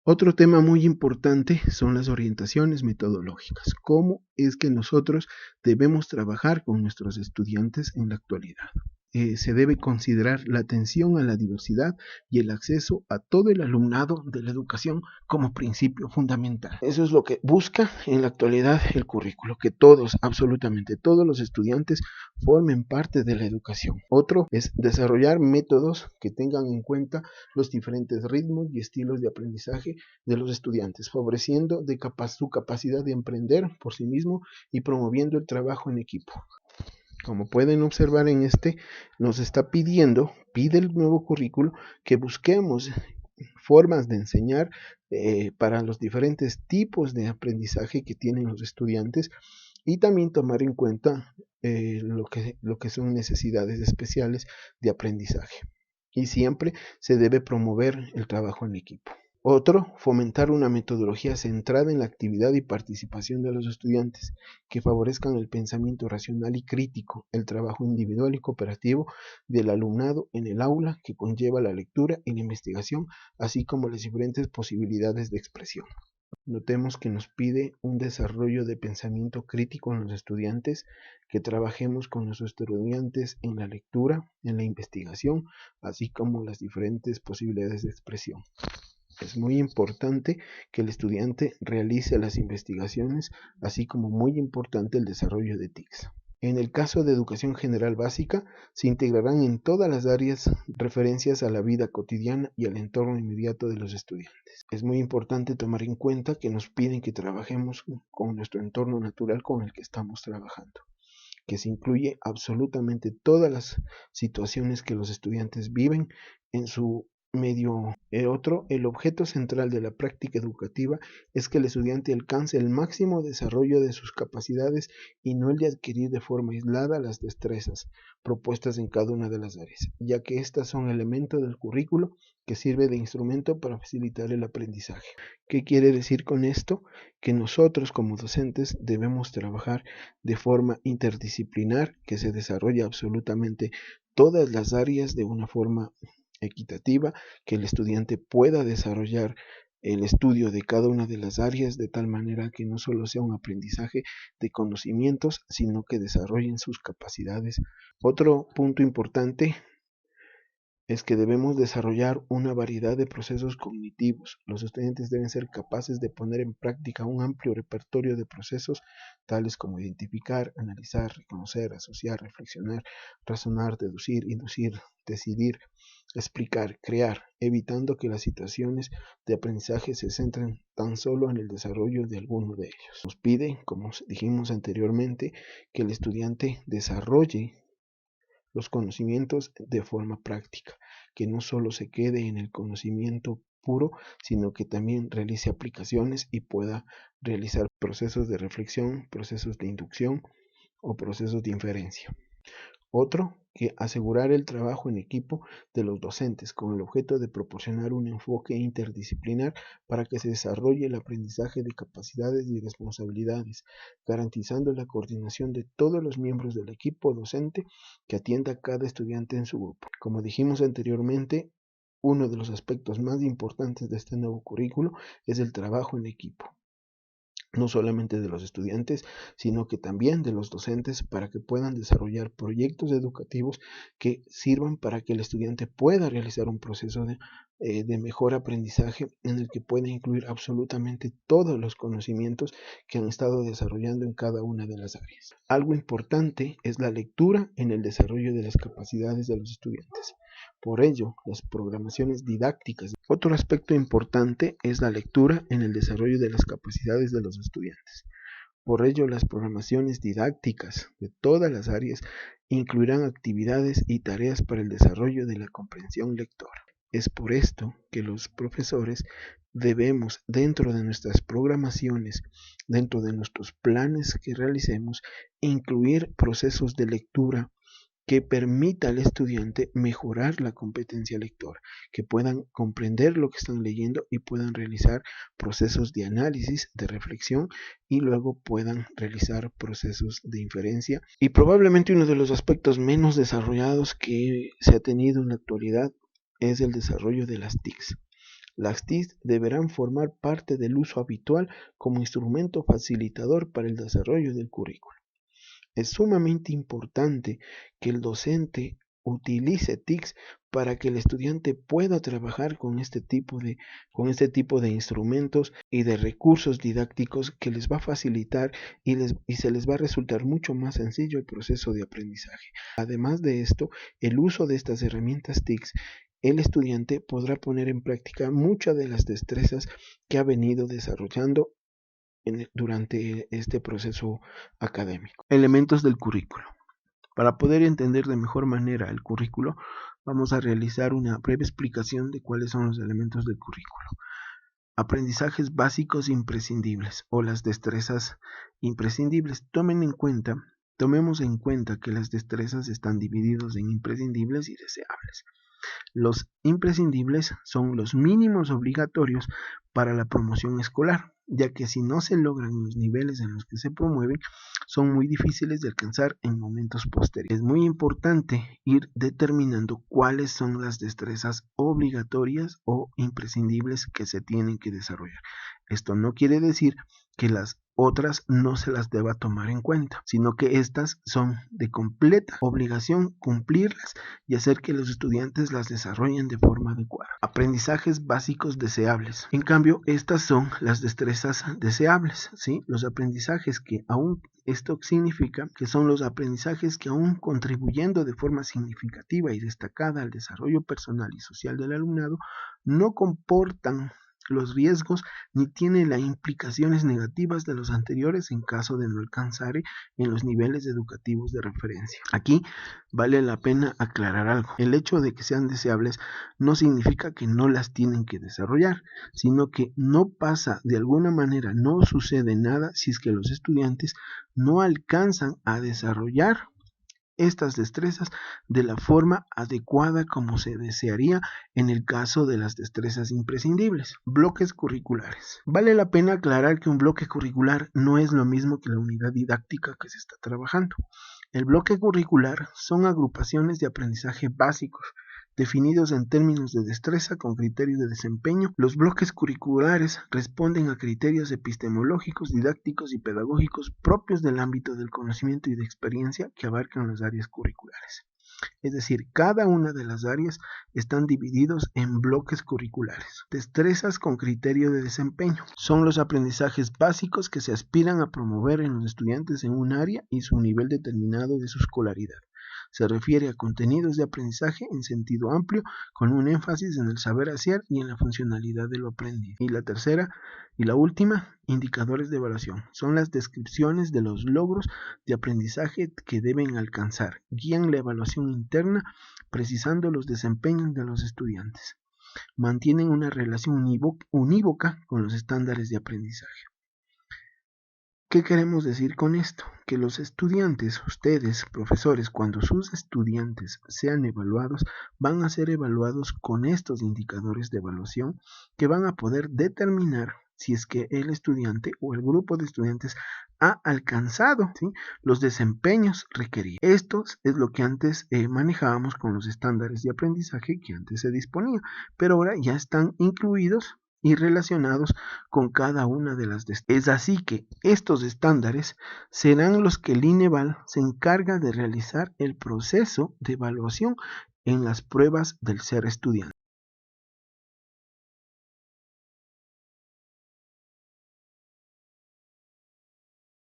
Otro tema muy importante son las orientaciones metodológicas. ¿Cómo es que nosotros debemos trabajar con nuestros estudiantes en la actualidad? Se debe considerar la atención a la diversidad y el acceso a todo el alumnado de la educación como principio fundamental. Eso es lo que busca en la actualidad el currículo, que todos, absolutamente todos los estudiantes formen parte de la educación. Otro es desarrollar métodos que tengan en cuenta los diferentes ritmos y estilos de aprendizaje de los estudiantes, favoreciendo su capacidad de emprender por sí mismo y promoviendo el trabajo en equipo. Como pueden observar en nos está pide el nuevo currículo que busquemos formas de enseñar para los diferentes tipos de aprendizaje que tienen los estudiantes y también tomar en cuenta lo que son necesidades especiales de aprendizaje. Y siempre se debe promover el trabajo en equipo. Otro, fomentar una metodología centrada en la actividad y participación de los estudiantes, que favorezcan el pensamiento racional y crítico, el trabajo individual y cooperativo del alumnado en el aula, que conlleva la lectura y la investigación, así como las diferentes posibilidades de expresión. Notemos que nos pide un desarrollo de pensamiento crítico en los estudiantes, que trabajemos con los estudiantes en la lectura, en la investigación, así como las diferentes posibilidades de expresión. Es muy importante que el estudiante realice las investigaciones, así como muy importante el desarrollo de TICs. En el caso de educación general básica, se integrarán en todas las áreas referencias a la vida cotidiana y al entorno inmediato de los estudiantes. Es muy importante tomar en cuenta que nos piden que trabajemos con nuestro entorno natural con el que estamos trabajando, que se incluye absolutamente todas las situaciones que los estudiantes viven en su medio. El objeto central de la práctica educativa es que el estudiante alcance el máximo desarrollo de sus capacidades y no el de adquirir de forma aislada las destrezas propuestas en cada una de las áreas, ya que estas son elementos del currículo que sirve de instrumento para facilitar el aprendizaje. ¿Qué quiere decir con esto? Que nosotros como docentes debemos trabajar de forma interdisciplinar, que se desarrolle absolutamente todas las áreas de una forma equitativa, que el estudiante pueda desarrollar el estudio de cada una de las áreas de tal manera que no solo sea un aprendizaje de conocimientos, sino que desarrollen sus capacidades. Otro punto importante es que debemos desarrollar una variedad de procesos cognitivos. Los estudiantes deben ser capaces de poner en práctica un amplio repertorio de procesos, tales como identificar, analizar, reconocer, asociar, reflexionar, razonar, deducir, inducir, decidir, explicar, crear, evitando que las situaciones de aprendizaje se centren tan solo en el desarrollo de alguno de ellos. Nos pide, como dijimos anteriormente, que el estudiante desarrolle los conocimientos de forma práctica, que no solo se quede en el conocimiento puro, sino que también realice aplicaciones y pueda realizar procesos de reflexión, procesos de inducción o procesos de inferencia. Otro, que asegurar el trabajo en equipo de los docentes con el objeto de proporcionar un enfoque interdisciplinar para que se desarrolle el aprendizaje de capacidades y responsabilidades, garantizando la coordinación de todos los miembros del equipo docente que atienda a cada estudiante en su grupo. Como dijimos anteriormente, uno de los aspectos más importantes de este nuevo currículo es el trabajo en equipo, no solamente de los estudiantes, sino que también de los docentes, para que puedan desarrollar proyectos educativos que sirvan para que el estudiante pueda realizar un proceso de mejor aprendizaje en el que pueda incluir absolutamente todos los conocimientos que han estado desarrollando en cada una de las áreas. Algo importante es la lectura en el desarrollo de las capacidades de los estudiantes. Por ello, las programaciones didácticas. Otro aspecto importante es la lectura en el desarrollo de las capacidades de los estudiantes. Por ello, las programaciones didácticas de todas las áreas incluirán actividades y tareas para el desarrollo de la comprensión lectora. Es por esto que los profesores debemos, dentro de nuestras programaciones, dentro de nuestros planes que realicemos, incluir procesos de lectura que permita al estudiante mejorar la competencia lectora, que puedan comprender lo que están leyendo y puedan realizar procesos de análisis, de reflexión y luego puedan realizar procesos de inferencia. Y probablemente uno de los aspectos menos desarrollados que se ha tenido en la actualidad es el desarrollo de las TICs. Las TIC deberán formar parte del uso habitual como instrumento facilitador para el desarrollo del currículo. Es sumamente importante que el docente utilice TICs para que el estudiante pueda trabajar con este tipo de instrumentos y de recursos didácticos que les va a facilitar y se les va a resultar mucho más sencillo el proceso de aprendizaje. Además de esto, el uso de estas herramientas TICs, el estudiante podrá poner en práctica muchas de las destrezas que ha venido desarrollando durante este proceso académico. Elementos del currículo. Para poder entender de mejor manera el currículo, vamos a realizar una breve explicación de cuáles son los elementos del currículo. Aprendizajes básicos imprescindibles o las destrezas imprescindibles. Tomemos en cuenta que las destrezas están divididos en imprescindibles y deseables. Los imprescindibles son los mínimos obligatorios para la promoción escolar, ya que si no se logran los niveles en los que se promueven, son muy difíciles de alcanzar en momentos posteriores. Es muy importante ir determinando cuáles son las destrezas obligatorias o imprescindibles que se tienen que desarrollar. Esto no quiere decir que las otras no se las deba tomar en cuenta, sino que estas son de completa obligación cumplirlas y hacer que los estudiantes las desarrollen de forma adecuada. Aprendizajes básicos deseables. En cambio, estas son las destrezas deseables, ¿sí? Los aprendizajes que esto significa que son los aprendizajes que aún contribuyendo de forma significativa y destacada al desarrollo personal y social del alumnado, no comportan los riesgos ni tienen las implicaciones negativas de los anteriores en caso de no alcanzar en los niveles educativos de referencia. Aquí vale la pena aclarar algo. El hecho de que sean deseables no significa que no las tienen que desarrollar, sino que no pasa de alguna manera, no sucede nada si es que los estudiantes no alcanzan a desarrollar estas destrezas de la forma adecuada como se desearía en el caso de las destrezas imprescindibles. Bloques curriculares. Vale la pena aclarar que un bloque curricular no es lo mismo que la unidad didáctica que se está trabajando. El bloque curricular son agrupaciones de aprendizaje básicos definidos en términos de destreza con criterios de desempeño. Los bloques curriculares responden a criterios epistemológicos, didácticos y pedagógicos propios del ámbito del conocimiento y de experiencia que abarcan las áreas curriculares. Es decir, cada una de las áreas están divididos en bloques curriculares. Destrezas con criterio de desempeño. Son los aprendizajes básicos que se aspiran a promover en los estudiantes en un área y su nivel determinado de su escolaridad. Se refiere a contenidos de aprendizaje en sentido amplio, con un énfasis en el saber hacer y en la funcionalidad de lo aprendido. Y la tercera y la última, indicadores de evaluación. Son las descripciones de los logros de aprendizaje que deben alcanzar. Guían la evaluación interna, precisando los desempeños de los estudiantes. Mantienen una relación unívoca con los estándares de aprendizaje. ¿Qué queremos decir con esto? Que los estudiantes, ustedes, profesores, cuando sus estudiantes sean evaluados, van a ser evaluados con estos indicadores de evaluación que van a poder determinar si es que el estudiante o el grupo de estudiantes ha alcanzado, ¿sí?, los desempeños requeridos. Esto es lo que antes manejábamos con los estándares de aprendizaje que antes se disponía, pero ahora ya están incluidos y relacionados con cada una de las destrezas. Es así que estos estándares serán los que el INEVAL se encarga de realizar el proceso de evaluación en las pruebas del ser estudiante.